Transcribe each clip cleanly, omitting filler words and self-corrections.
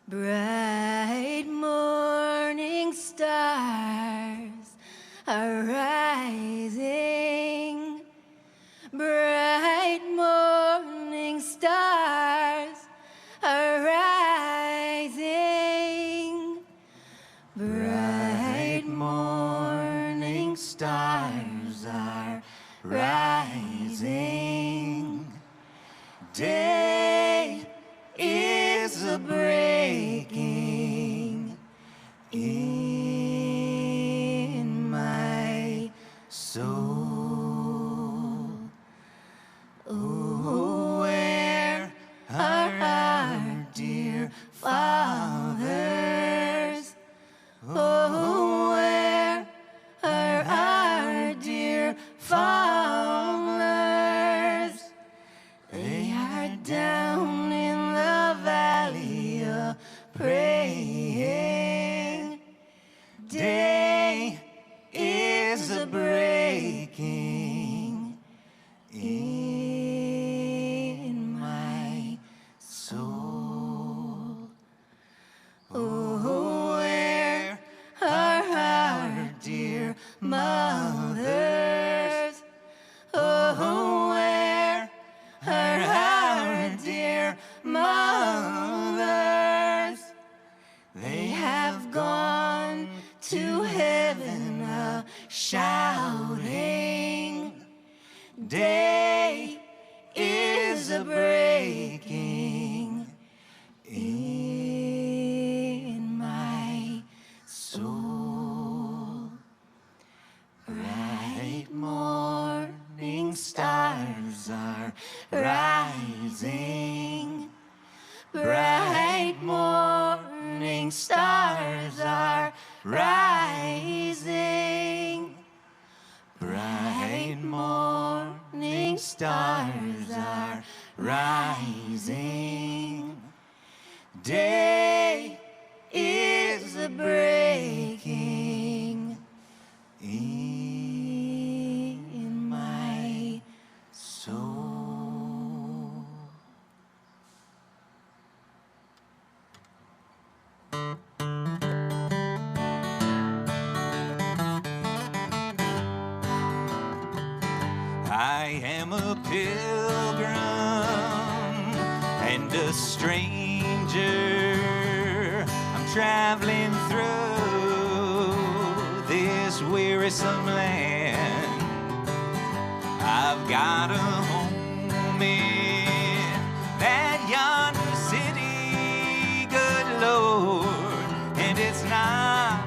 Bright morning stars are rising. Bright morning stars are rising. Bright morning stars are rising. Day is a breaking in my soul. Oh, where are our dear fathers? Oh, where are our dear fathers? They are down in the valley a praying. Day is a breaking in my soul. Oh, where are our dear mothers? Oh, where are our dear mothers? They have gone to heaven a-shouting. Day is a breaking in my soul. Bright morning stars are rising. Bright morning stars are rising. Bright morning stars are rising. Day is a breaking in my soul. I am a pilgrim and a stranger. I'm traveling through this wearisome land. I've got a home in that yonder city, good Lord, and it's not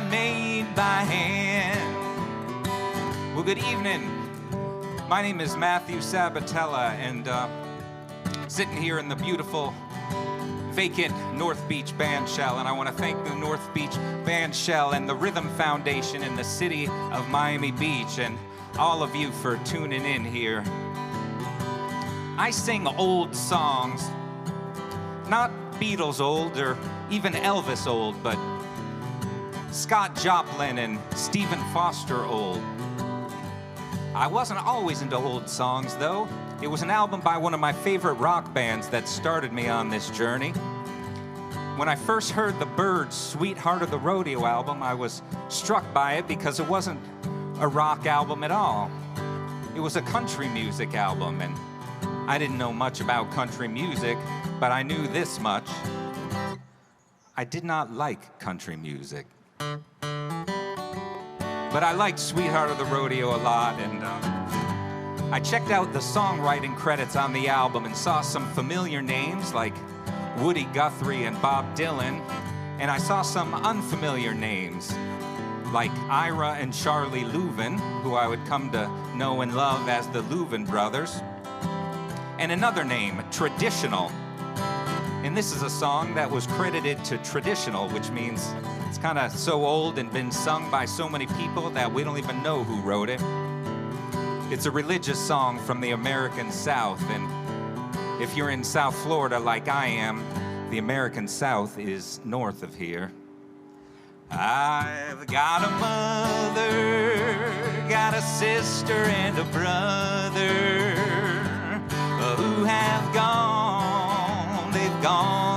made by hand. Well, good evening. My name is Matthew Sabatella, and sitting here in the beautiful, vacant North Beach Bandshell, and I want to thank the North Beach Bandshell and the Rhythm Foundation in the city of Miami Beach, and all of you for tuning in here. I sing old songs, not Beatles old or even Elvis old, but Scott Joplin and Stephen Foster old. I wasn't always into old songs, though. It was an album by one of my favorite rock bands that started me on this journey. When I first heard the Byrds' Sweetheart of the Rodeo album, I was struck by it because it wasn't a rock album at all. It was a country music album, and I didn't know much about country music, but I knew this much. I did not like country music. But I liked Sweetheart of the Rodeo a lot, and I checked out the songwriting credits on the album and saw some familiar names like Woody Guthrie and Bob Dylan, and I saw some unfamiliar names like Ira and Charlie Louvin, who I would come to know and love as the Louvin brothers, and another name, Traditional. And this is a song that was credited to Traditional, which means it's kind of so old and been sung by so many people that we don't even know who wrote it. It's a religious song from the American South, and if you're in South Florida like I am, the American South is north of here. I've got a mother, got a sister and a brother who have gone, they've gone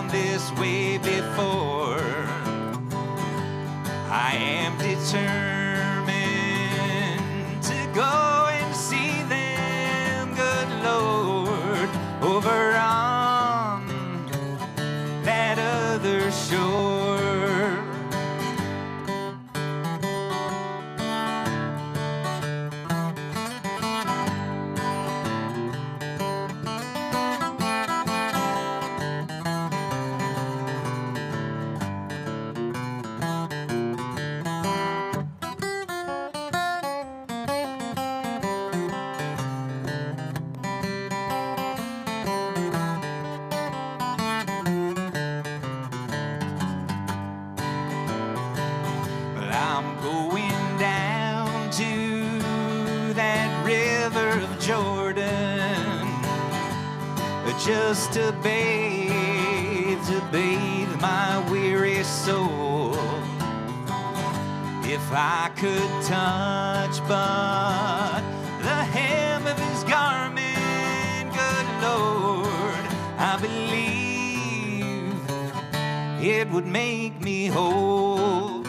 river of Jordan, just to bathe my weary soul. If I could touch but the hem of his garment, good Lord, I believe it would make me whole.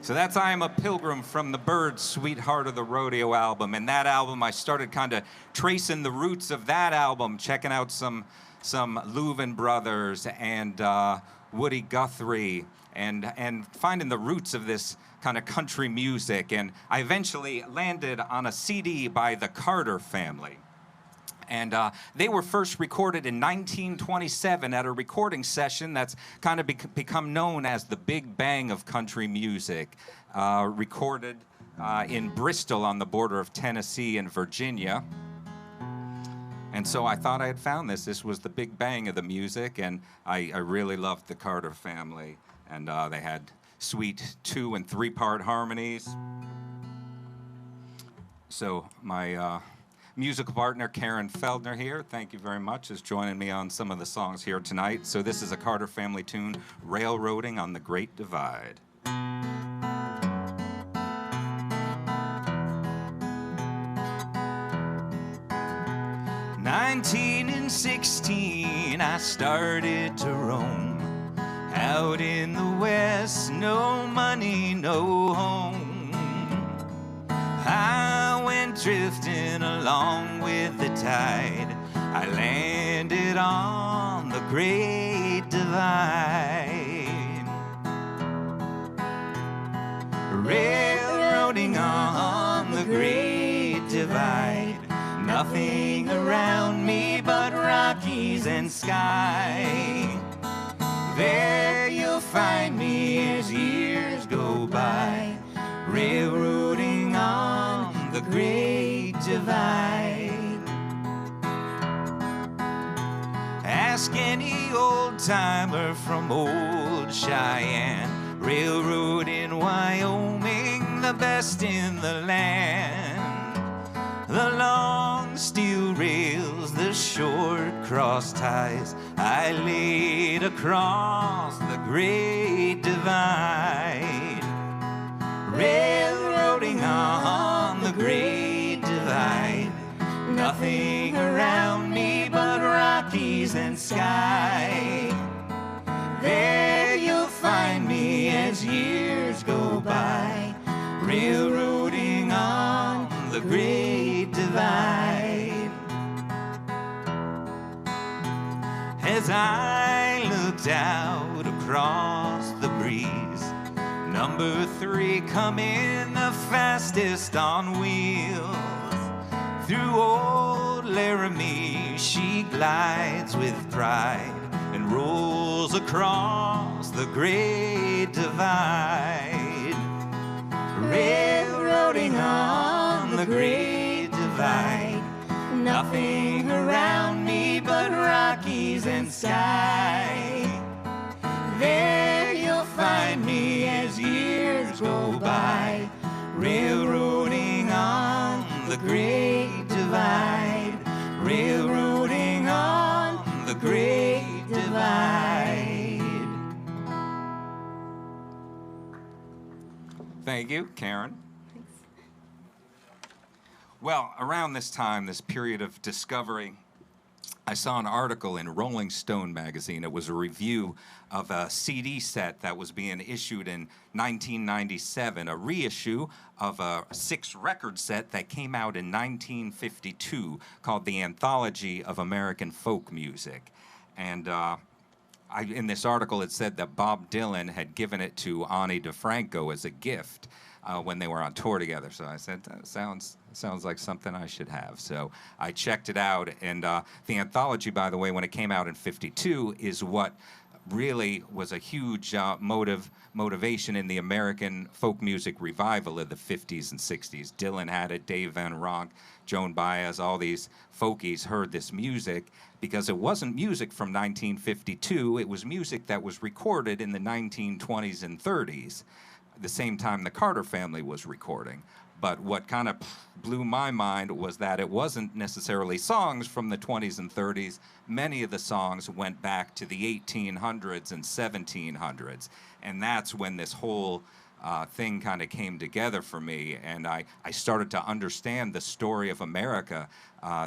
So that's I Am a Pilgrim from the Byrds' Sweetheart of the Rodeo album. And that album, I started kind of tracing the roots of that album, checking out some Louvin Brothers and Woody Guthrie, and finding the roots of this kind of country music. And I eventually landed on a CD by the Carter family. And they were first recorded in 1927 at a recording session that's kind of become known as the Big Bang of country music, recorded in Bristol on the border of Tennessee and Virginia. And so I thought I had found this. This was the Big Bang of the music, and I really loved the Carter family. And they had sweet 2- and 3-part harmonies. So my musical partner, Karen Feldner here, thank you very much, is joining me on some of the songs here tonight. So this is a Carter family tune, Railroading on the Great Divide. 1916, I started to roam out in the West, no money, no home. I went drifting along with the tide. I landed on the Great Divide, railroading on the Great Divide. Nothing around me but Rockies and sky. There you'll find me as years go by, railroading on the Great Divide. Ask any old timer from old Cheyenne, railroad in Wyoming, the best in the land. The long steel rails, the short cross ties, I laid across the Great Divide, railroading on the Great Divide. Nothing around me but Rockies and sky. There you'll find me as years go by, railroading on the Great Divide. As I looked out across the breeze, number 3 coming the fastest on wheels. Through old Laramie she glides with pride and rolls across the Great Divide, railroading on the Great Divide. Nothing around me but Rockies and sky. There you'll find me as years go by, railroading on the Great Divide, railroading on the Great Divide. Thank you, Karen. Thanks. Well, around this time, this period of discovery, I saw an article in Rolling Stone magazine. It was a review of a CD set that was being issued in 1997, a reissue of a 6-record set that came out in 1952 called The Anthology of American Folk Music. And in this article, it said that Bob Dylan had given it to Ani DeFranco as a gift when they were on tour together. So I said, that sounds like something I should have. So I checked it out. And the anthology, by the way, when it came out in '52, is what really was a huge motivation in the American folk music revival of the 50s and 60s. Dylan had it, Dave Van Ronk, Joan Baez, all these folkies heard this music because it wasn't music from 1952. It was music that was recorded in the 1920s and 30s. the same time the Carter family was recording. But what kind of blew my mind was that it wasn't necessarily songs from the 20s and 30s. Many of the songs went back to the 1800s and 1700s. And that's when this whole thing kind of came together for me. And I started to understand the story of America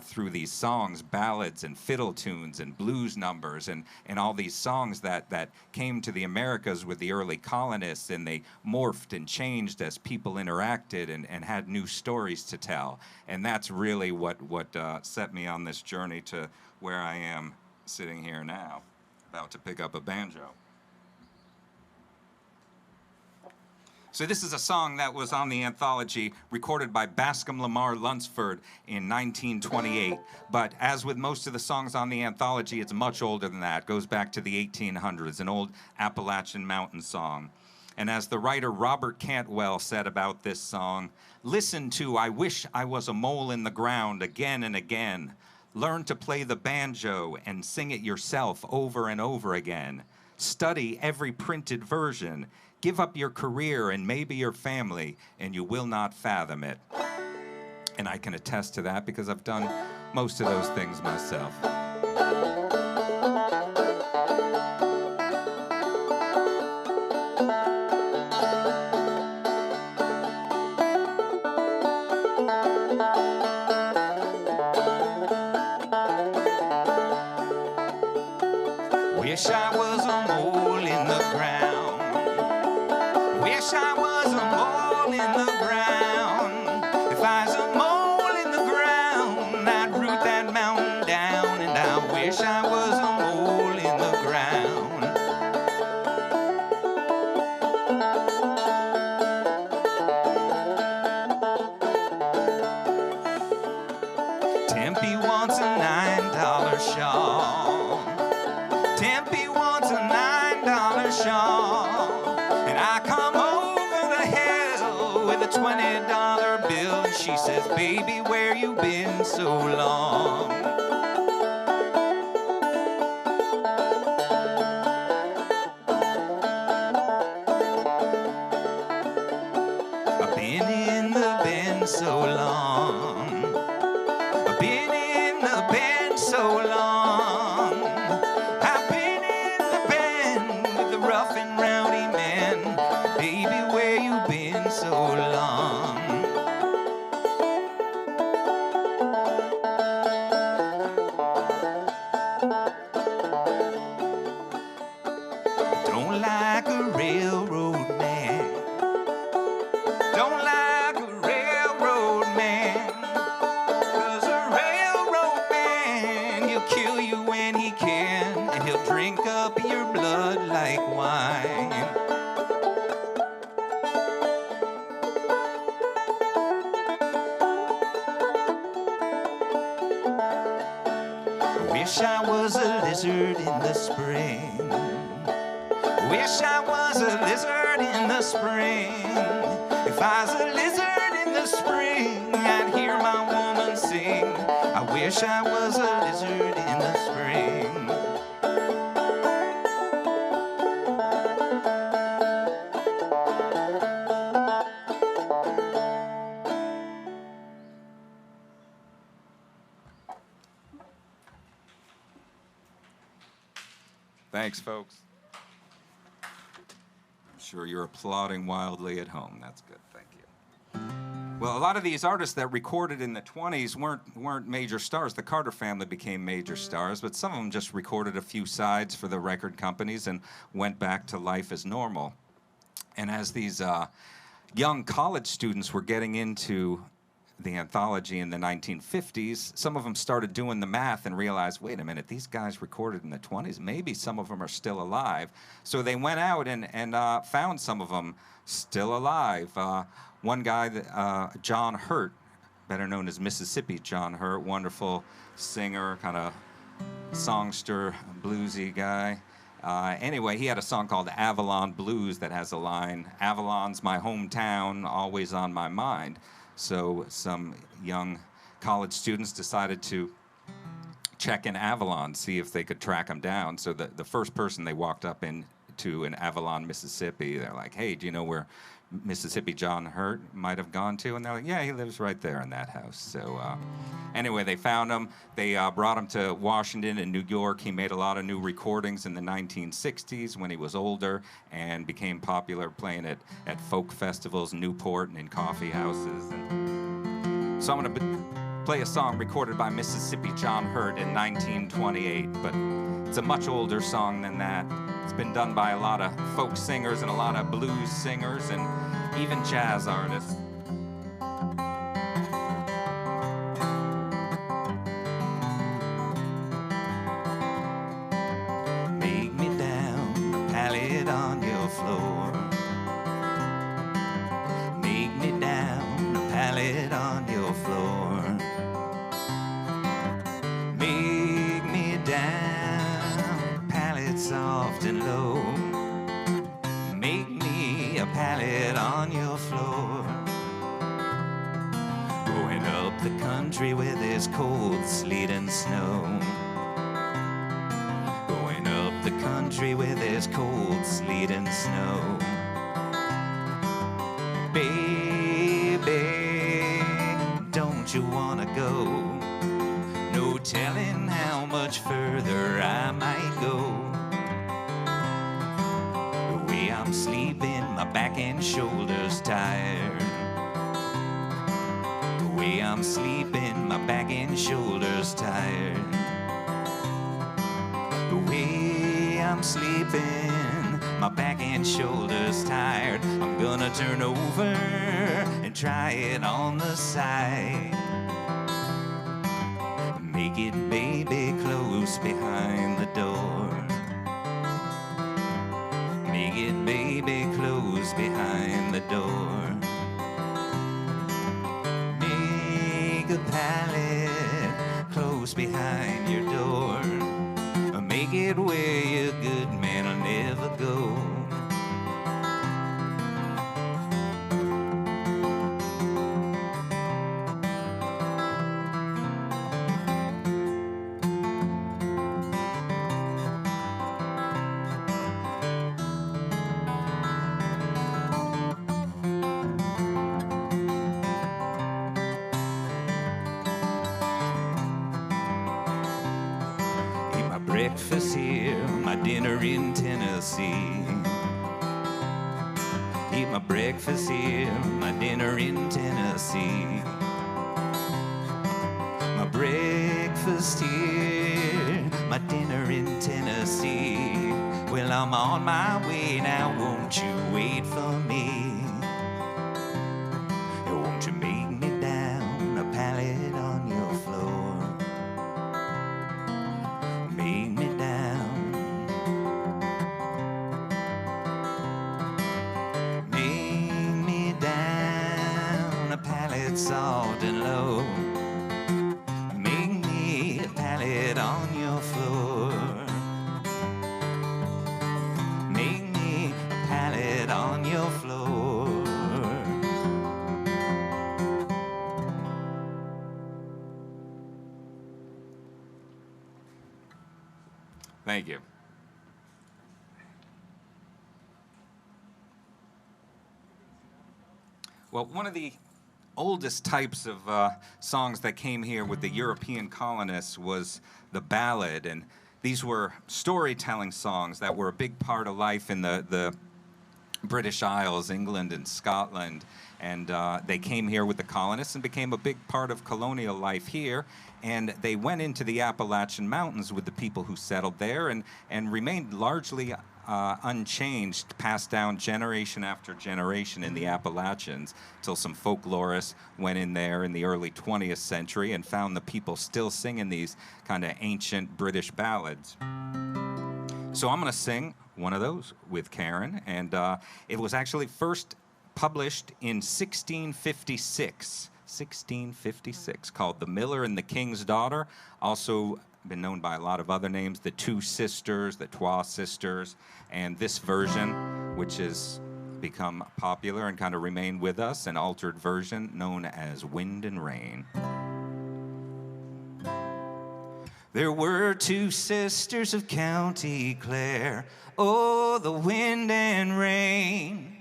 through these songs, ballads and fiddle tunes and blues numbers and all these songs that came to the Americas with the early colonists, and they morphed and changed as people interacted and had new stories to tell. And that's really what set me on this journey to where I am sitting here now, about to pick up a banjo. So this is a song that was on the anthology recorded by Bascom Lamar Lunsford in 1928. But as with most of the songs on the anthology, it's much older than that. It goes back to the 1800s, an old Appalachian mountain song. And as the writer Robert Cantwell said about this song, listen to I Wish I Was a Mole in the Ground again and again. Learn to play the banjo and sing it yourself over and over again. Study every printed version. Give up your career and maybe your family, and you will not fathom it. And I can attest to that because I've done most of those things myself. Wish I was a mole in the ground. Wish I was a mole in the ground. If I was a mole in the ground, I'd root that mountain down. And I wish I was a mole in the ground. Tempe wants a $9 shawl. Tempe wants a $9 shawl. And I come over the hill with a $20 bill. And she says, baby, where you been so long? I've been in the Bend so long. I've been in the Bend so long. I've been in the Bend with the rough and rowdy men. Baby, where you been so long? Don't like a railroad man. Don't like a railroad man. 'Cause a railroad man, he'll kill you when he can, and he'll drink up your blood like wine. Wish I was a lizard in the spring. Wish I was a lizard in the spring. If I was a lizard in the spring, I'd hear my woman sing. I wish I was a lizard in the spring. Thanks, folks. I'm sure you're applauding wildly at home. That's good. Thank you. Well, a lot of these artists that recorded in the 20s weren't major stars. The Carter family became major stars, but some of them just recorded a few sides for the record companies and went back to life as normal. And as these young college students were getting into the anthology in the 1950s, some of them started doing the math and realized, wait a minute, these guys recorded in the 20s. Maybe some of them are still alive. So they went out and found some of them still alive. One guy, John Hurt, better known as Mississippi John Hurt, wonderful singer, kind of songster, bluesy guy. Anyway, he had a song called Avalon Blues that has a line, Avalon's my hometown, always on my mind. So some young college students decided to check in Avalon, see if they could track him down. So the first person they walked up in to in Avalon, Mississippi. They're like, hey, do you know where Mississippi John Hurt might have gone to? And they're like, yeah, he lives right there in that house. So anyway, they found him. They brought him to Washington and New York. He made a lot of new recordings in the 1960s when he was older and became popular playing at folk festivals, Newport, and in coffee houses. And so I'm going to play a song recorded by Mississippi John Hurt in 1928, but it's a much older song than that. It's been done by a lot of folk singers and a lot of blues singers and even jazz artists. Make me down a pallet on your floor. Make me down a pallet on your floor. Make me down, pallet soft and low. Make me a pallet on your floor. Going up the country where there's cold sleet and snow. Going up the country where there's cold sleet and snow. Baby, don't you wanna go? No telling how much further I might go. The way I'm sleeping, my back and shoulders tired. The way I'm sleeping, my back and shoulders tired. The way I'm sleeping, my back and shoulders tired. I'm gonna turn over and try it on the side. Make it, baby, close behind the door. Make it, baby, close behind the door. Make a pallet close behind your door. Make it where your good man will never go. Breakfast here, my dinner in Tennessee. Eat my breakfast here, my dinner in Tennessee. My breakfast here, my dinner in Tennessee. Well, I'm on my way now, won't you wait for me? Won't you make me down a pallet on your floor? Make me down. Make me down a pallet soft and low. Make me a pallet on your floor. Make me a pallet on your floor. Thank you. Well, one of the oldest types of songs that came here with the European colonists was the ballad, and these were storytelling songs that were a big part of life in the British Isles, England and Scotland, and they came here with the colonists and became a big part of colonial life here, and they went into the Appalachian Mountains with the people who settled there and remained largely unchanged, passed down generation after generation in the Appalachians, till some folklorists went in there in the early 20th century and found the people still singing these kind of ancient British ballads. So I'm going to sing one of those with Karen, and it was actually first published in 1656, called The Miller and the King's Daughter, also been known by a lot of other names, the Two Sisters, the Trois Sisters, and this version, which has become popular and kind of remained with us, an altered version known as Wind and Rain. There were two sisters of County Clare, oh, the wind and rain.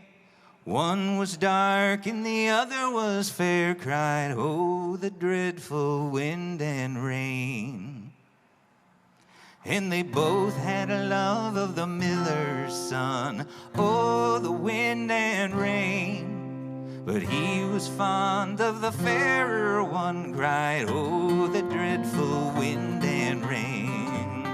One was dark and the other was fair, cried, oh, the dreadful wind and rain. And they both had a love of the miller's son, oh, the wind and rain. But he was fond of the fairer one, cried, oh, the dreadful wind and rain.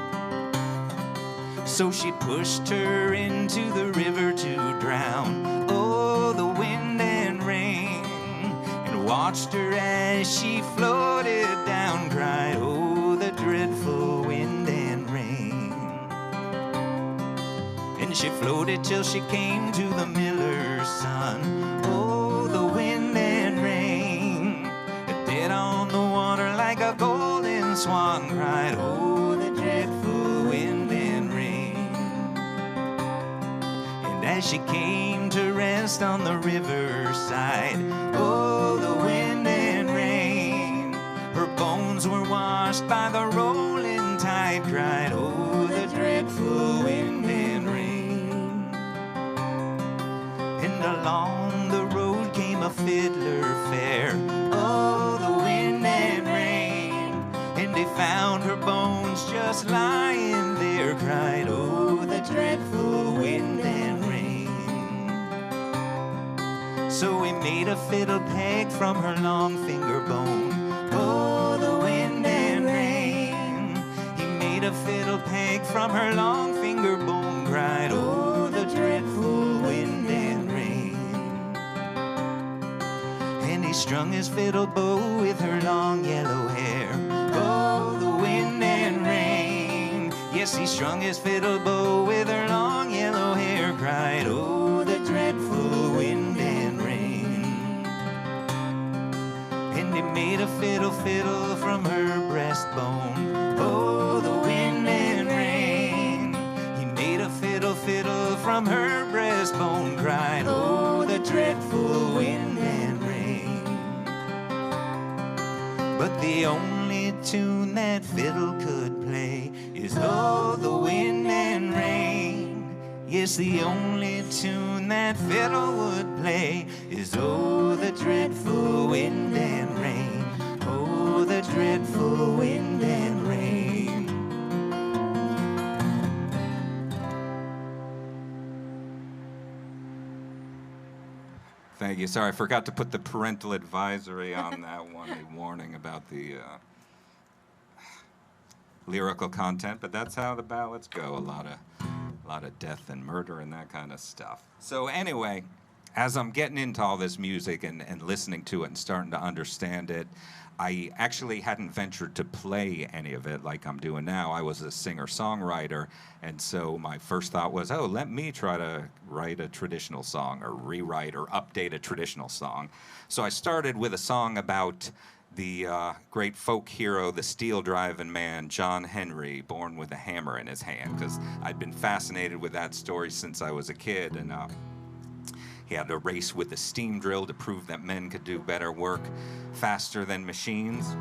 So she pushed her into the river to drown, oh, the wind and rain, and watched her as she floated down, cried, oh, the dreadful wind and rain. And she floated till she came to the miller's son, oh, the wind and rain, dead on the water like a golden swan, cried, oh, the dreadful wind and rain. And as she came to rest on the riverside, oh, the wind and rain, her bones were washed by the rolling tide, cried, oh, the dreadful wind and rain. And along the road came a fiddler fair, oh, the wind and rain, and they found her bones just lying there, cried, oh, the dreadful wind and rain. So he made a fiddle peg from her long finger bone, oh, the wind and rain. He made a fiddle peg from her long finger bone, cried, oh, the dreadful wind and rain. And he strung his fiddle bow with her long yellow hair, oh, the wind and rain. Yes, he strung his fiddle bow with her long yellow hair, cried, oh, the dreadful wind and rain. And he made a fiddle from her breastbone, oh, the wind and rain. He made a fiddle from her breastbone, cried, oh, the dreadful wind and rain. But the only tune that fiddle could play is, oh, the wind and rain. Yes, the only tune that fiddle would play is, oh, the dreadful wind and rain, oh, the dreadful wind and rain. Thank you. Sorry, I forgot to put the parental advisory on that one, a warning about the lyrical content, but that's how the ballads go. A lot of death and murder and that kind of stuff. So anyway, as I'm getting into all this music and listening to it and starting to understand it, I actually hadn't ventured to play any of it like I'm doing now. I was a singer-songwriter, and so my first thought was, oh, let me try to write a traditional song or rewrite or update a traditional song. So I started with a song about the great folk hero, the steel-driving man, John Henry, born with a hammer in his hand, because I'd been fascinated with that story since I was a kid, and he had a race with a steam drill to prove that men could do better work faster than machines.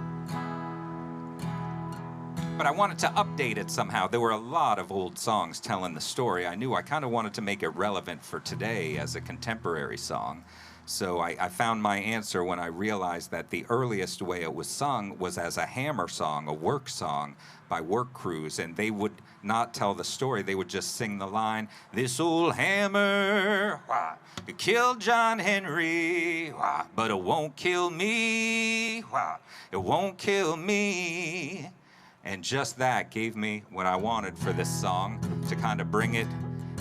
But I wanted to update it somehow. There were a lot of old songs telling the story. I knew I kind of wanted to make it relevant for today as a contemporary song. So I found my answer when I realized that the earliest way it was sung was as a hammer song, a work song by work crews, and they would not tell the story. They would just sing the line, "This old hammer, wah, it killed John Henry, wah, but it won't kill me, wah, it won't kill me." And just that gave me what I wanted for this song, to kind of bring it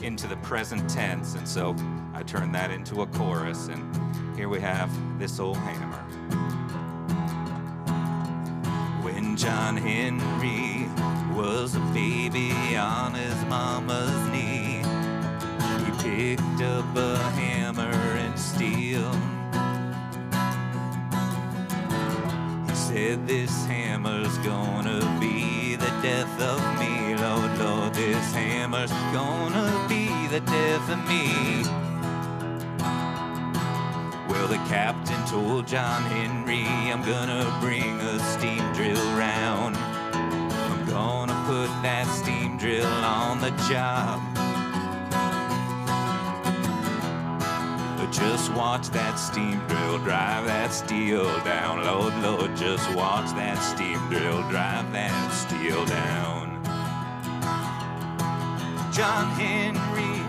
into the present tense, and so I turned that into a chorus, and here we have This Old Hammer. When John Henry was a baby on his mama's knee, he picked up a hammer and steel. He said, "This hammer's gonna be the death of me, Lord, Lord, this hammer's gonna be the death of me." Well, the captain told John Henry, "I'm gonna bring a steam drill round. I'm put that steam drill on the job. Just watch that steam drill drive that steel down. Lord, Lord, just watch that steam drill drive that steel down. John Henry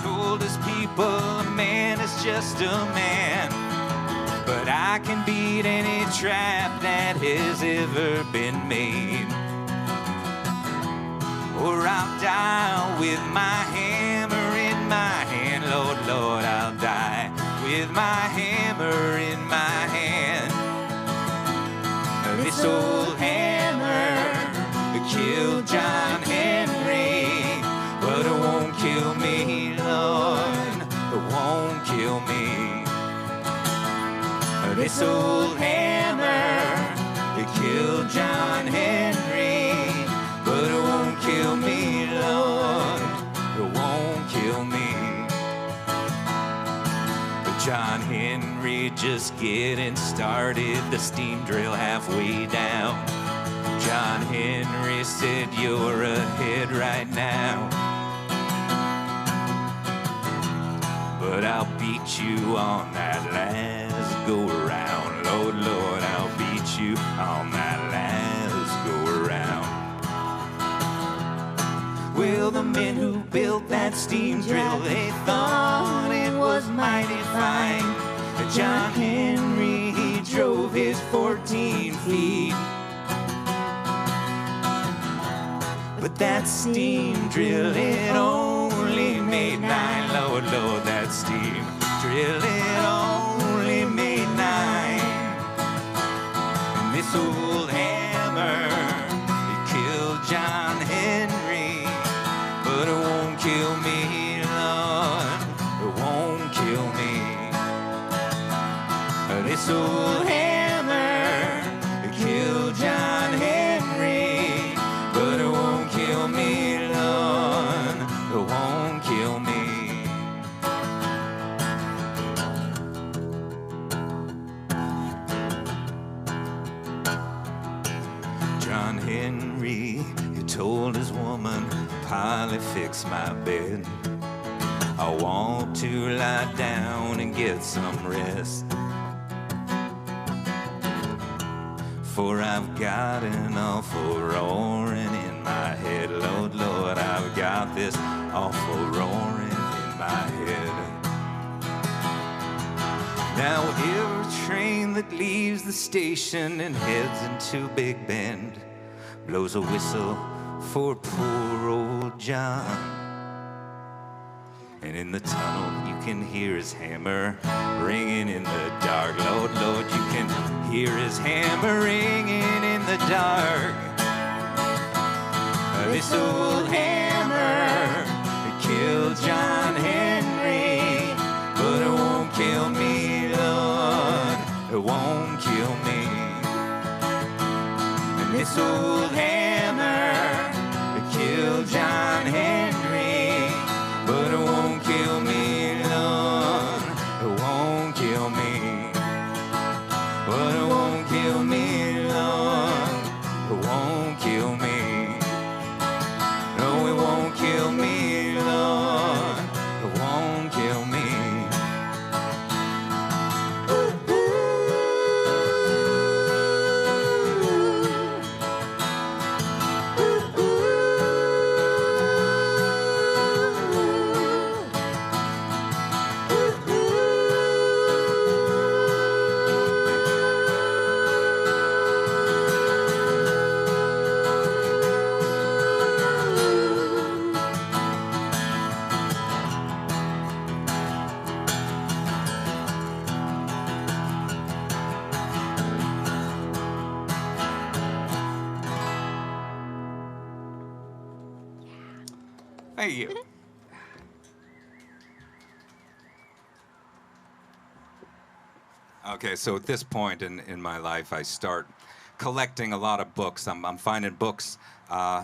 told his people, a man is just a man, but I can beat any trap that has ever been made. Or I'll die with my hammer in my hand. Lord, Lord, I'll die with my hammer in my hand. This old hammer killed John Henry, but it won't kill me, Lord, it won't kill me. This old hammer killed John Henry, but it won't kill me, Lord, it won't kill me. John Henry just getting started, the steam drill halfway down. John Henry said, you're ahead right now, but I'll beat you on that last go around. Lord, Lord, I'll beat you on that last go around. Well, the men who built that steam drill, they thought it was mighty fine. John Henry, he drove his 14 feet. But that steam drill, it only made 9. Lord, Lord, that steam drill, it only made 9. And this old hammer, it killed John Henry, but it won't kill me, Lord, it won't kill me. This old hammer, it killed John Henry, but it won't kill me, Lord, it won't kill me. John Henry, he told his woman, Polly, fix my bed. I want to lie down and get some rest, for I've got an awful roaring in my head. Lord, Lord, I've got this awful roaring in my head. Now every train that leaves the station and heads into Big Bend blows a whistle for poor old John. And in the tunnel you can hear his hammer ringing in the dark. Lord, Lord, you can hear his hammer ringing in the dark. This old hammer, it killed John Henry, but it won't kill me, Lord, it won't kill me. And this old hammer, it killed John Henry, but it won't kill me, Lord, it won't kill me. But it won't kill me, Lord, it won't kill me. No, it won't kill me, Lord, it won't kill me. Thank you. Okay, so at this point in my life, I start collecting a lot of books. I'm finding books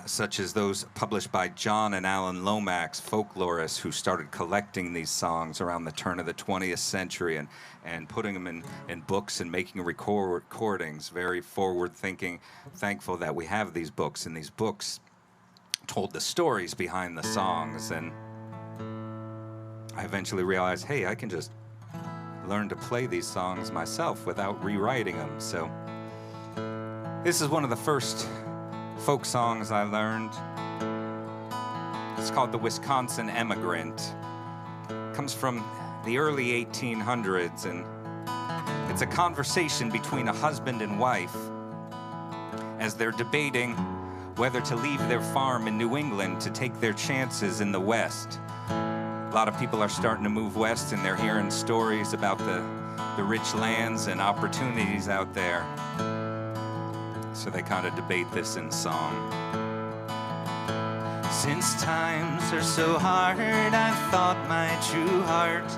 such as those published by John and Alan Lomax, folklorists who started collecting these songs around the turn of the 20th century and putting them in books and making recordings. Very forward-thinking, thankful that we have these books. And these books told the stories behind the songs, and I eventually realized, hey, I can just learn to play these songs myself without rewriting them. So this is one of the first folk songs I learned. It's called the Wisconsin Emigrant. It comes from the early 1800s, and it's a conversation between a husband and wife as they're debating whether to leave their farm in New England to take their chances in the West. A lot of people are starting to move west, and they're hearing stories about the rich lands and opportunities out there. So they kind of debate this in song. Since times are so hard, I've thought my true heart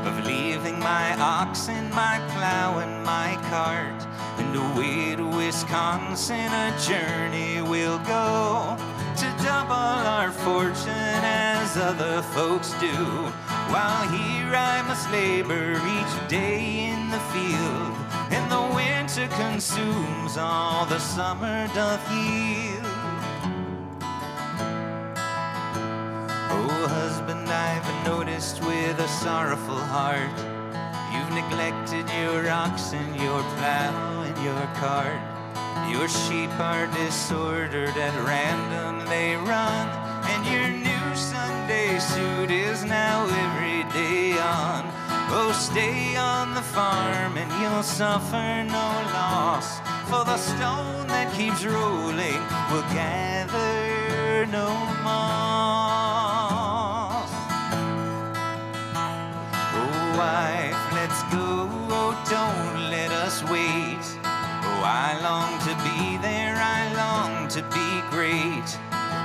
of leaving my oxen, my plow, and my cart, and away to Wisconsin a journey we'll go, to double our fortune as other folks do, while here I must labor each day in the field, and the winter consumes all the summer doth yield. Oh, husband, I've noticed with a sorrowful heart, you've neglected your oxen, your plow, and your cart. Your sheep are disordered, at random they run, and your new Sunday suit is now every day on. Oh, stay on the farm and you'll suffer no loss, for the stone that keeps rolling will gather no moss. Oh, wife, let's go, oh, don't let us wait. Oh, I long to be there, I long to be great,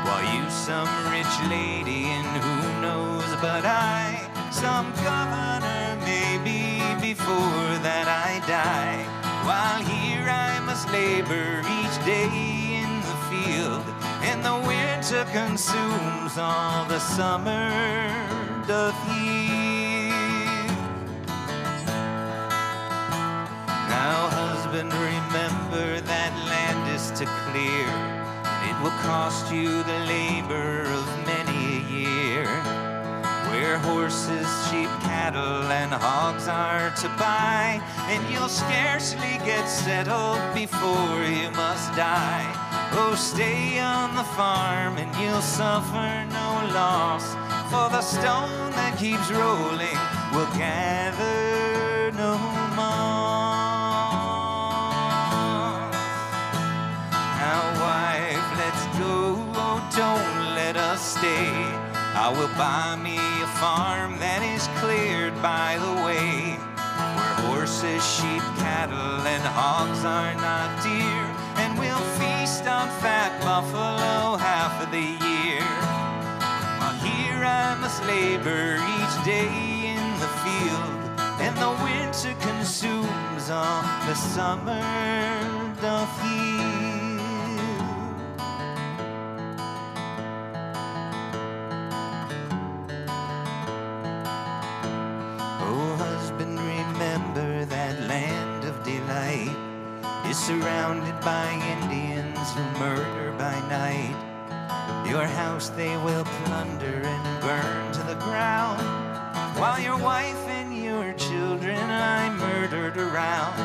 while you some rich lady, and who knows but I, some governor maybe before that I die, while here I must labor each day in the field, and the winter consumes all the summer doth yield. Now, husband, remember that land is to clear, and it will cost you the labor of many a year, where horses, sheep, cattle, and hogs are to buy, and you'll scarcely get settled before you must die. Oh, stay on the farm and you'll suffer no loss, for the stone that keeps rolling will gather no moss. Now, wife, let's go, oh, don't let us stay. I will buy me a farm that is cleared by the way, where horses, sheep, cattle, and hogs are not dear, and we'll feast on fat buffalo half of the year. While here I must labor each day in the field, and the winter consumes all the summer doth yield. Remember that land of delight is surrounded by Indians who murder by night. Your house they will plunder and burn to the ground, while your wife and your children lie murdered around.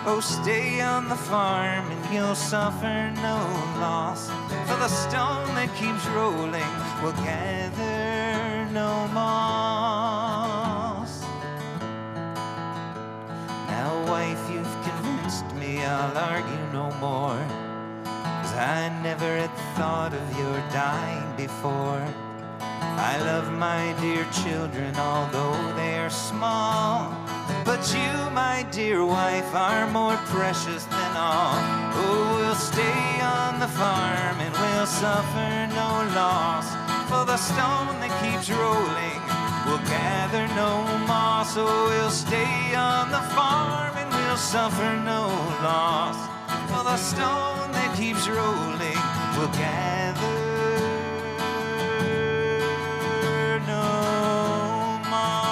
Oh, stay on the farm and you'll suffer no loss, for the stone that keeps rolling will gather no moss. Now, wife, you've convinced me I'll argue no more, 'cause I never had thought of your dying before. I love my dear children, although they are small, but you, my dear wife, are more precious than all. Oh, we'll stay on the farm and we'll suffer no loss, for the stone that keeps rolling will gather no moss. Oh, we'll stay on the farm and we'll suffer no loss, for the stone that keeps rolling will gather no moss.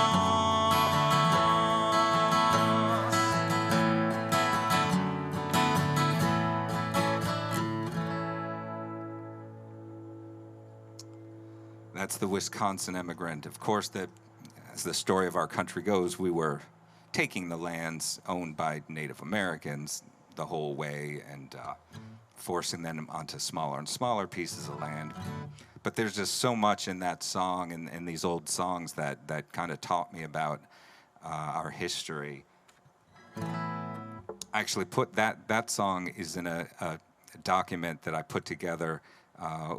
That's the Wisconsin Emigrant. Of course, as the story of our country goes, we were taking the lands owned by Native Americans the whole way and forcing them onto smaller and smaller pieces of land. But there's just so much in that song and in these old songs that kind of taught me about our history. I actually put that song is in a document that I put together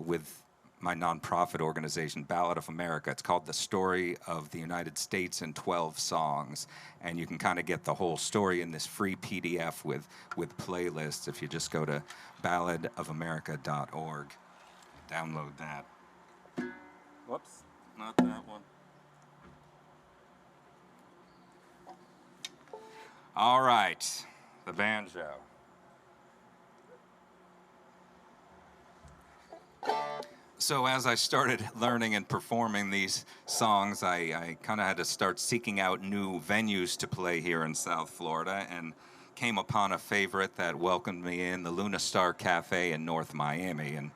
with my nonprofit organization, Ballad of America. It's called The Story of the United States in 12 Songs. And you can kind of get the whole story in this free PDF with playlists if you just go to balladofamerica.org. Download that. Whoops, not that one. All right, the banjo. So as I started learning and performing these songs, I kind of had to start seeking out new venues to play here in South Florida, and came upon a favorite that welcomed me in, the Luna Star Cafe in North Miami. And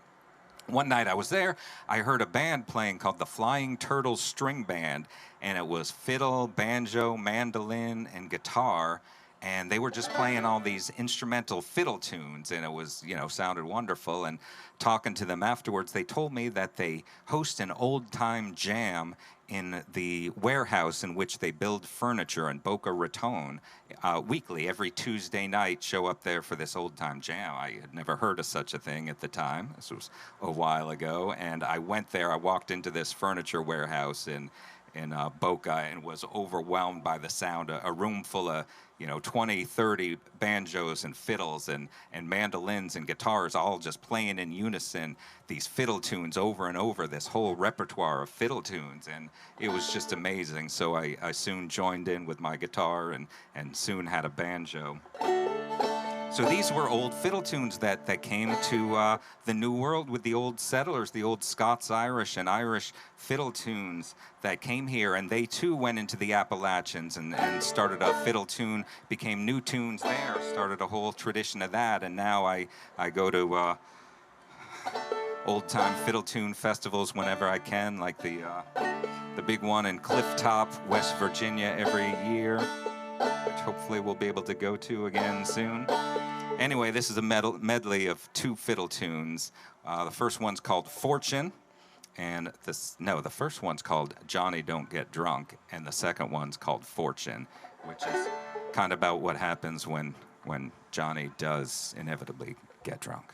one night I was there, I heard a band playing called the Flying Turtles String Band, and it was fiddle, banjo, mandolin, and guitar. And they were just playing all these instrumental fiddle tunes, and it was, sounded wonderful. And talking to them afterwards, they told me that they host an old-time jam in the warehouse in which they build furniture in Boca Raton weekly. Every Tuesday night, show up there for this old-time jam. I had never heard of such a thing at the time. This was a while ago. And I went there. I walked into this furniture warehouse in Boca and was overwhelmed by the sound. A room full of 20, 30 banjos and fiddles and mandolins and guitars all just playing in unison these fiddle tunes over and over, this whole repertoire of fiddle tunes. And it was just amazing. So I soon joined in with my guitar and soon had a banjo. So these were old fiddle tunes that came to the New World with the old settlers, the old Scots-Irish and Irish fiddle tunes that came here, and they too went into the Appalachians and started a fiddle tune, became new tunes there, started a whole tradition of that, and now I go to old-time fiddle tune festivals whenever I can, like the big one in Clifftop, West Virginia every year, which hopefully we'll be able to go to again soon. Anyway, this is a medley of two fiddle tunes. The first one's called Fortune, and the first one's called Johnny Don't Get Drunk, and the second one's called Fortune, which is kind of about what happens when Johnny does inevitably get drunk.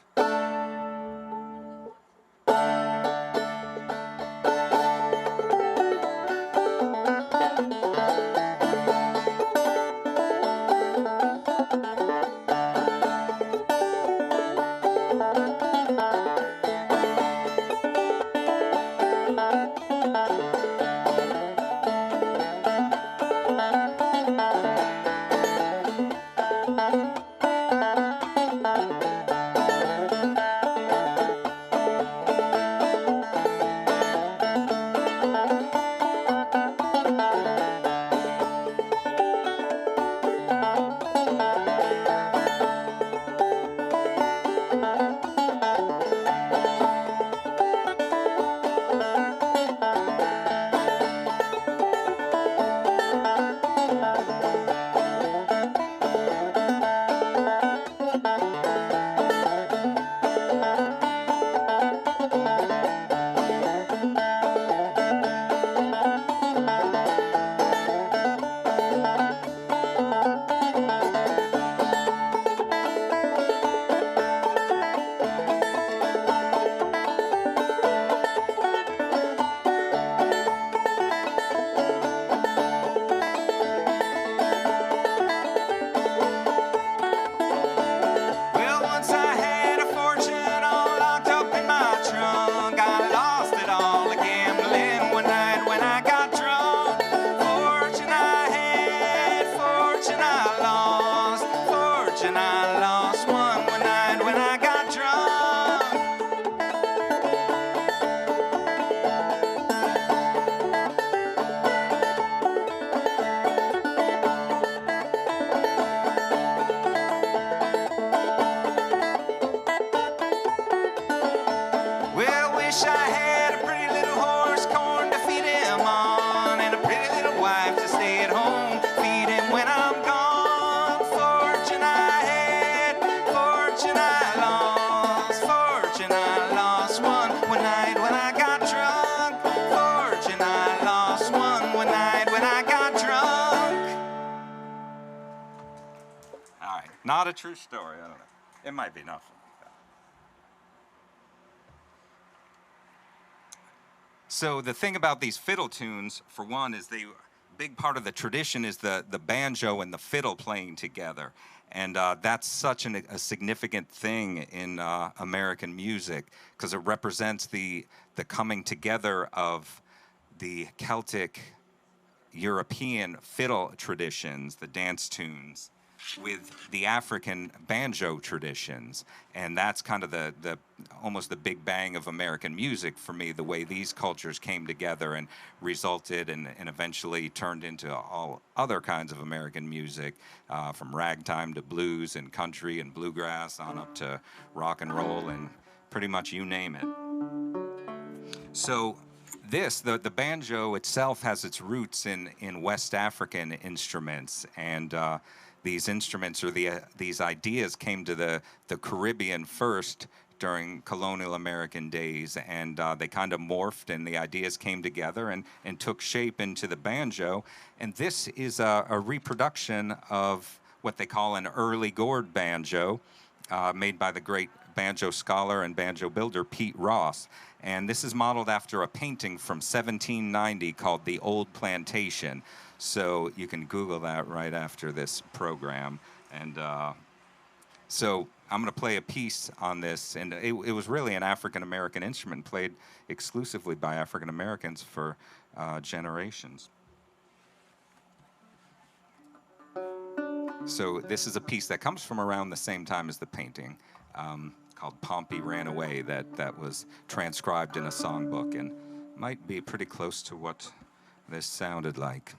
Wish I had a pretty little horse right. Not a true story. I don't know. It might be nothing. So the thing about these fiddle tunes, for one, is big part of the tradition is the banjo and the fiddle playing together. And that's such a significant thing in American music because it represents the coming together of the Celtic European fiddle traditions, the dance tunes, with the African banjo traditions. And that's kind of the almost the big bang of American music for me, the way these cultures came together and resulted and eventually turned into all other kinds of American music, from ragtime to blues and country and bluegrass on up to rock and roll and pretty much you name it. So the banjo itself has its roots in West African instruments, and these instruments or these ideas came to the Caribbean first during colonial American days, and they kind of morphed, and the ideas came together and took shape into the banjo. And this is a reproduction of what they call an early gourd banjo, made by the great banjo scholar and banjo builder Pete Ross. And this is modeled after a painting from 1790 called The Old Plantation. So you can Google that right after this program. And so I'm going to play a piece on this. And it was really an African-American instrument played exclusively by African-Americans for generations. So this is a piece that comes from around the same time as the painting, called Pompey Ran Away, that was transcribed in a songbook and might be pretty close to what this sounded like.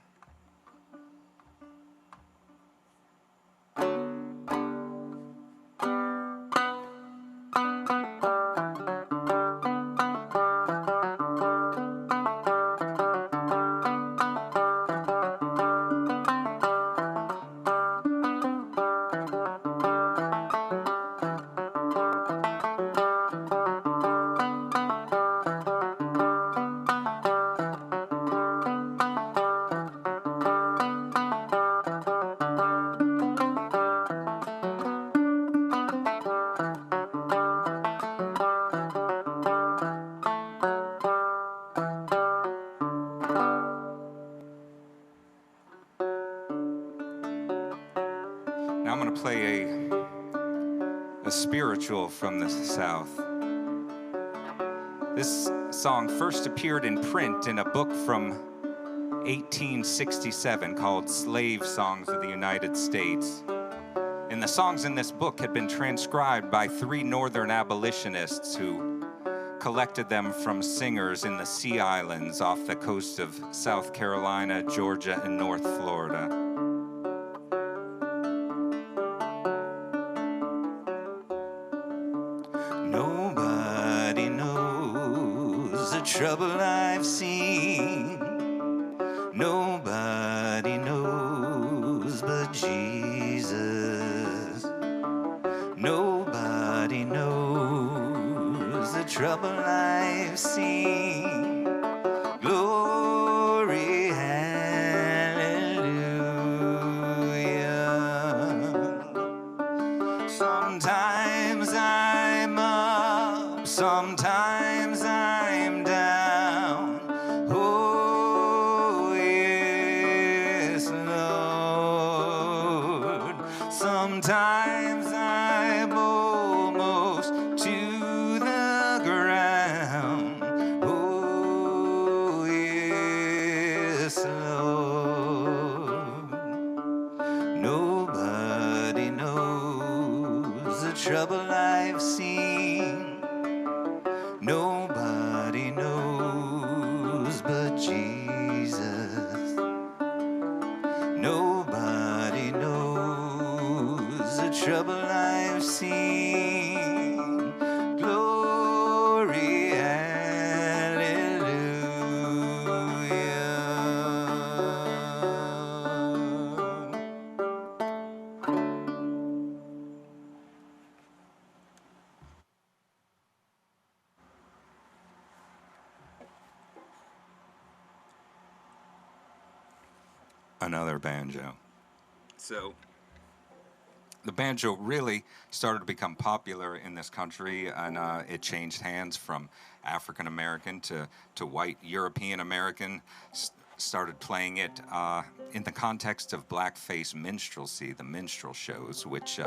Now I'm going to play a spiritual from the South. This song first appeared in print in a book from 1867 called Slave Songs of the United States. And the songs in this book had been transcribed by 3 northern abolitionists who collected them from singers in the Sea Islands off the coast of South Carolina, Georgia, and North Florida. Nobody knows the trouble I've seen. Nobody knows but Jesus. Nobody knows the trouble I've seen. Glory, hallelujah. Sometimes I'm up, sometimes I'm down. Oh, yes, Lord. Sometimes I'm almost to the ground. Oh, yes, Lord. Nobody knows the trouble I've seen. Nobody knows but Jesus. Nobody knows the trouble I've seen. Glory, hallelujah. Another banjo. So the banjo really started to become popular in this country, and it changed hands from African American to white European American. Started playing it in the context of blackface minstrelsy, the minstrel shows, which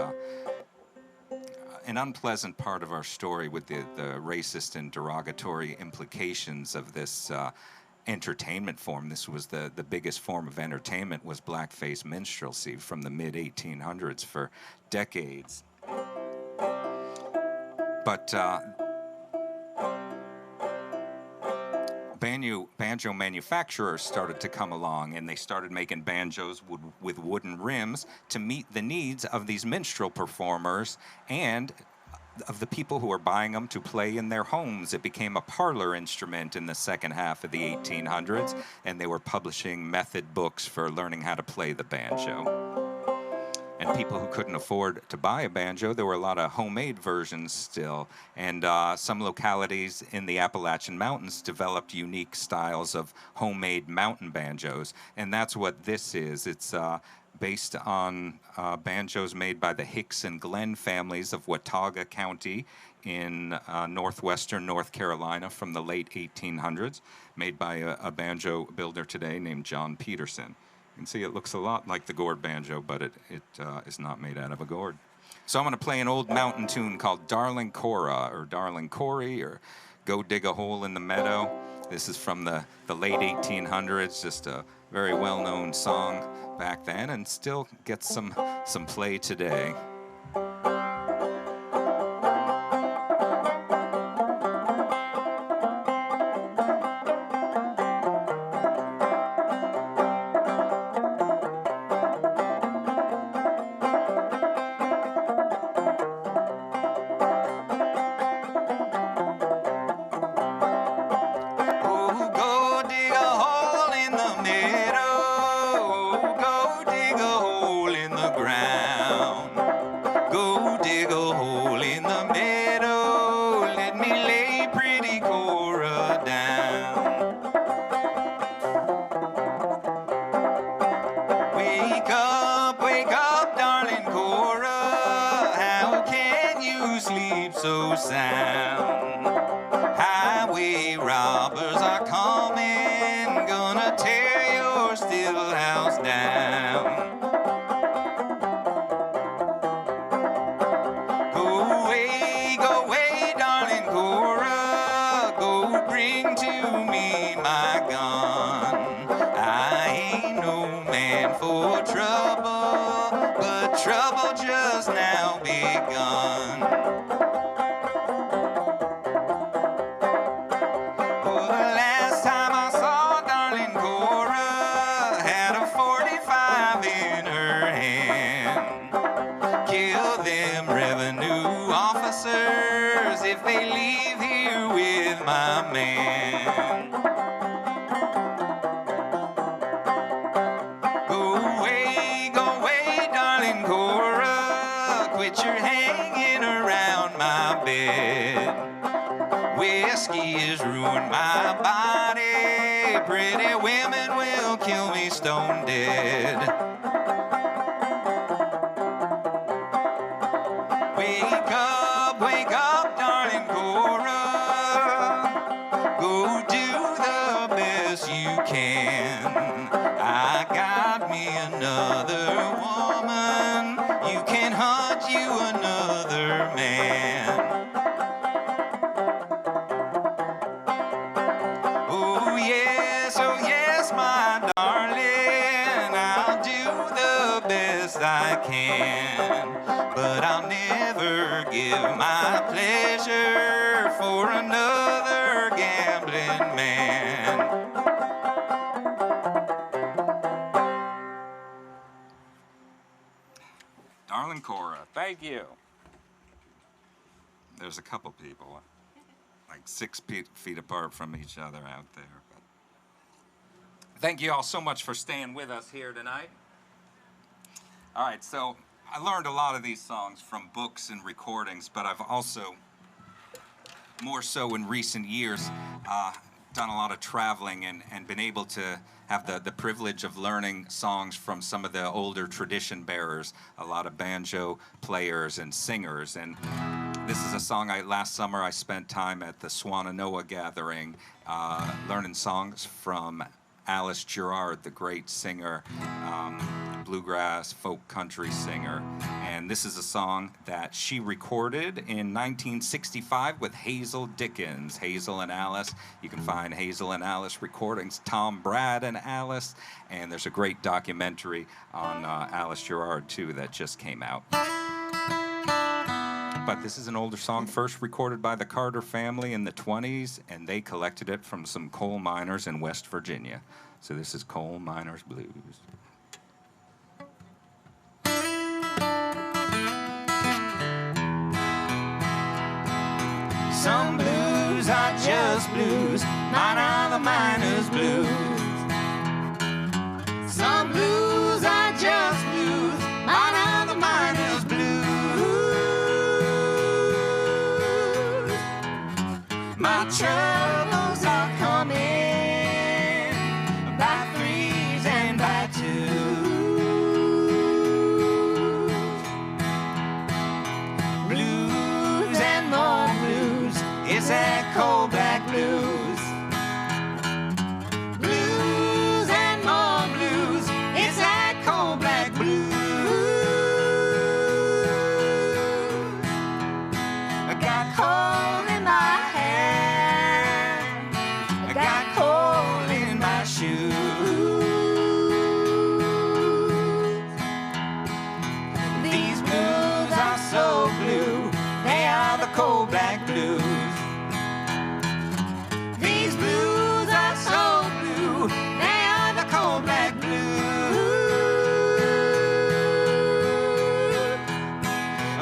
an unpleasant part of our story with the racist and derogatory implications of this entertainment form. This was the biggest form of entertainment, was blackface minstrelsy from the mid-1800s for decades. But banjo manufacturers started to come along, and they started making banjos with wooden rims to meet the needs of these minstrel performers and of the people who were buying them to play in their homes. It became a parlor instrument in the second half of the 1800s, and they were publishing method books for learning how to play the banjo. And people who couldn't afford to buy a banjo, there were a lot of homemade versions still. And some localities in the Appalachian Mountains developed unique styles of homemade mountain banjos. And that's what this is. It's based on banjos made by the Hicks and Glenn families of Watauga County in northwestern North Carolina from the late 1800s, made by a banjo builder today named John Peterson. You can see it looks a lot like the gourd banjo, but it is not made out of a gourd. So I'm going to play an old mountain tune called Darling Cora, or Darling Corey, or Go Dig a Hole in the Meadow. This is from the late 1800s, just a very well-known song back then, and still gets some play today. Darling Cora, thank you. There's a couple people, like 6 feet apart from each other out there. But thank you all so much for staying with us here tonight. All right, so I learned a lot of these songs from books and recordings, but I've also, more so in recent years, done a lot of traveling and been able to have the privilege of learning songs from some of the older tradition bearers, a lot of banjo players and singers. And this is a song last summer I spent time at the Swananoa gathering learning songs from Alice Gerard, the great singer, bluegrass, folk country singer. And this is a song that she recorded in 1965 with Hazel Dickens. Hazel and Alice. You can find Hazel and Alice recordings, Tom, Brad, and Alice. And there's a great documentary on Alice Gerard, too, that just came out. But this is an older song, first recorded by the Carter family in the 20s, and they collected it from some coal miners in West Virginia. So this is Coal Miners Blues. Some blues are just blues, mine are the miners' blues. Some blues are just blues, mine are the miners' blues. My troubles are coming by threes and by twos. Blues and more blues, it's that cold black blues. Blues and more blues, it's that cold black blues. I got cold in my hair, I got cold in my shoes. These blues are so blue, they are the cold black blues. These blues are so blue, they are the cold black blues.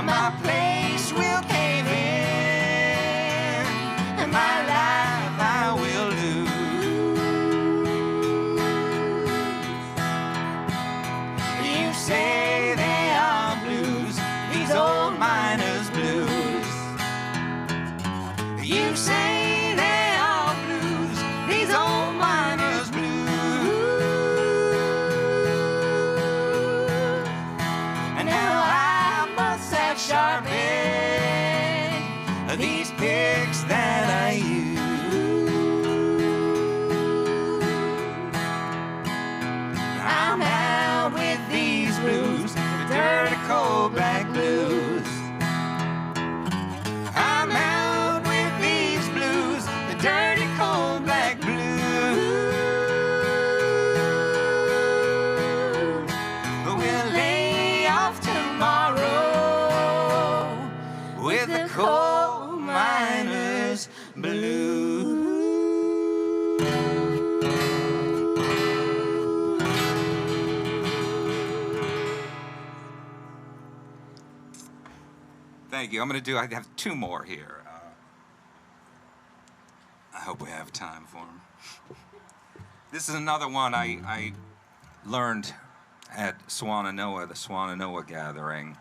My place will cave in, and my life I will lose. You say they are blues, these old miners' blues. You say they are blues, these old miners' blues. And now I must have sharpened these picks that I use. I'm out with these blues, the dirty cold black blues. I'm out with these blues, the dirty cold black blues. We'll lay off tomorrow with the coal miners' blues. Thank you. I have two more here. I hope we have time for them. This is another one I learned at the Swananoa gathering.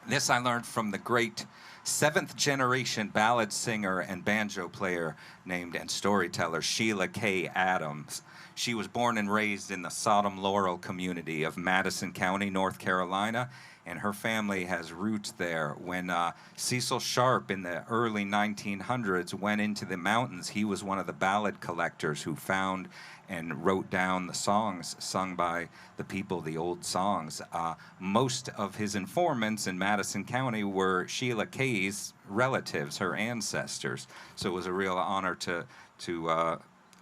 This I learned from the great seventh-generation ballad singer and banjo player and storyteller Sheila K. Adams. She was born and raised in the Sodom Laurel community of Madison County, North Carolina, and her family has roots there. When Cecil Sharp in the early 1900s went into the mountains, he was one of the ballad collectors who found and wrote down the songs sung by the people, the old songs. Most of his informants in Madison County were Sheila Kay's relatives, her ancestors. So it was a real honor to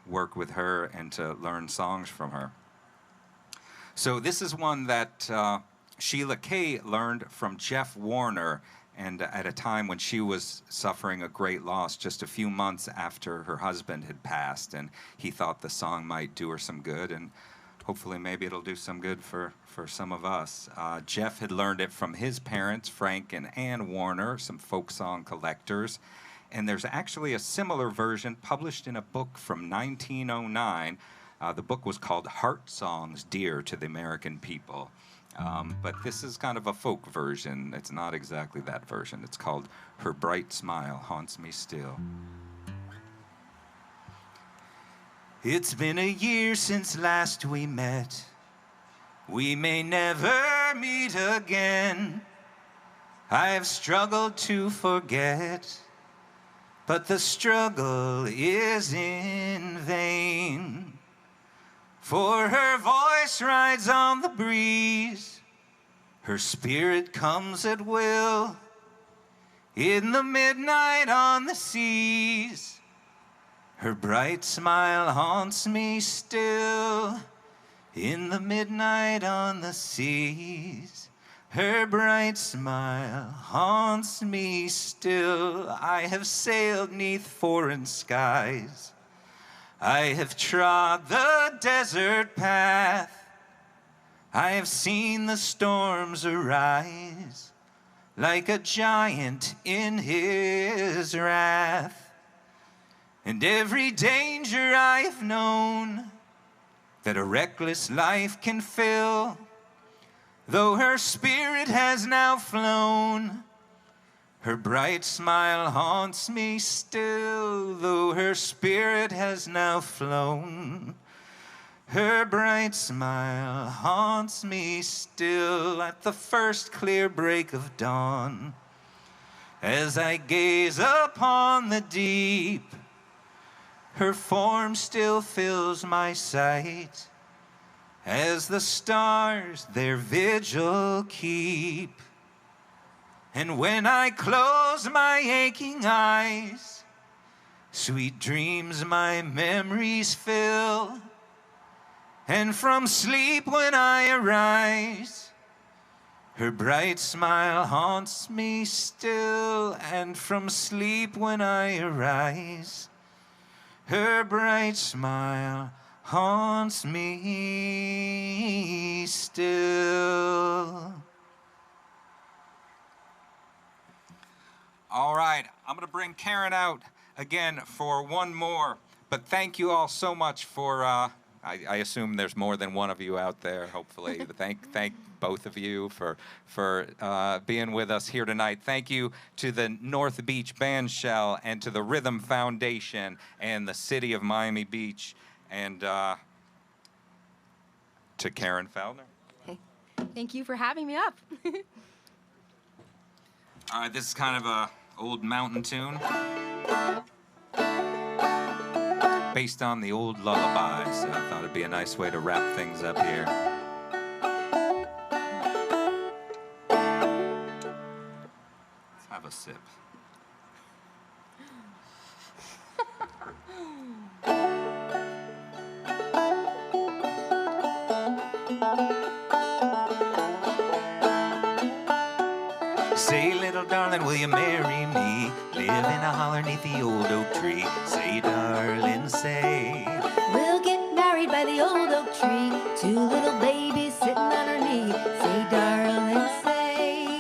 work with her and to learn songs from her. So this is one that Sheila Kay learned from Jeff Warner, and at a time when she was suffering a great loss, just a few months after her husband had passed, and he thought the song might do her some good, and hopefully maybe it'll do some good for some of us. Jeff had learned it from his parents, Frank and Ann Warner, some folk song collectors, and there's actually a similar version published in a book from 1909. The book was called Heart Songs Dear to the American People. But this is kind of a folk version. It's not exactly that version. It's called Her Bright Smile Haunts Me Still. It's been a year since last we met. We may never meet again. I have struggled to forget, but the struggle is in vain. For her voice rides on the breeze, her spirit comes at will. In the midnight on the seas, her bright smile haunts me still. In the midnight on the seas, her bright smile haunts me still. I have sailed 'neath foreign skies. I have trod the desert path. I have seen the storms arise like a giant in his wrath. And every danger I have known that a reckless life can fill, though her spirit has now flown, her bright smile haunts me still. Though her spirit has now flown, her bright smile haunts me still. At the first clear break of dawn, as I gaze upon the deep, her form still fills my sight, as the stars their vigil keep. And when I close my aching eyes, sweet dreams my memories fill. And from sleep when I arise, her bright smile haunts me still. And from sleep when I arise, her bright smile haunts me still. All right, I'm going to bring Karen out again for one more. But thank you all so much for, I assume there's more than one of you out there, hopefully. Thank both of you for being with us here tonight. Thank you to the North Beach Bandshell and to the Rhythm Foundation and the City of Miami Beach and to Karen Feldner. Hey, thank you for having me up. All right, this is kind of a old mountain tune based on the old lullabies. So I thought it'd be a nice way to wrap things up here. Let's have a sip. Say, little darling, will you marry me? Live in a holler 'neath the old oak tree. Say, darling, say. We'll get married by the old oak tree. Two little babies sitting on our knee. Say, darling, say.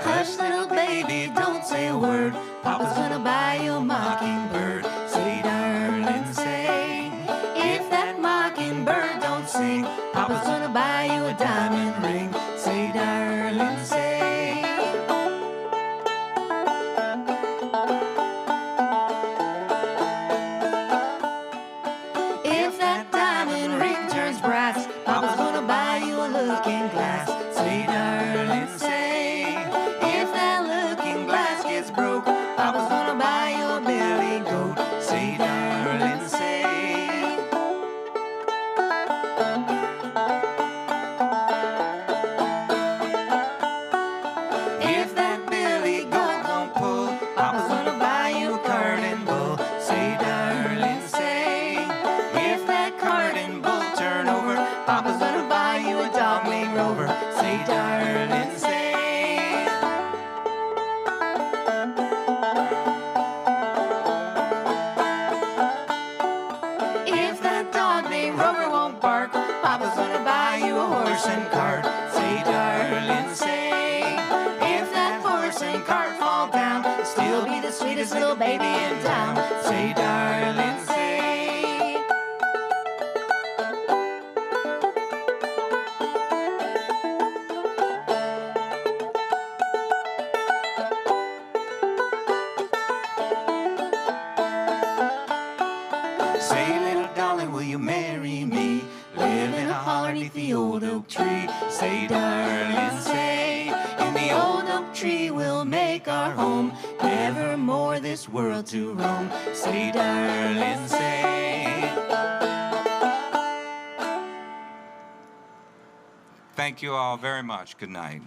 Hush, little baby, don't say a word. Papa's gonna buy you a mockingbird. Say, darling, say. If that mockingbird don't sing, Papa's gonna buy you a diamond ring. Say, darling, say. If that diamond ring turns brass, Papa's gonna buy you a looking glass. Say, darling, say. If that looking glass gets broke, Papa's gonna buy you a billy goat. Say, darling, say. If that billy goat won't pull, Papa's gonna buy you a curtain bull. Say, darling, say. If that curtain bull turn over, Papa's gonna buy you a dog named Rover. Say, darling, say. If that dog named Rover won't bark, Papa's gonna buy you a horse and cart. Say, darling, say. If that horse and cart fall down, still be the sweetest little baby in town. Say, darling, say. Say, little darling, will you marry me? Live in a holler neath the old oak tree. Say, darling, say, in the old oak tree we'll make our home, nevermore this world to roam. Say, darling, say. Thank you all very much. Good night.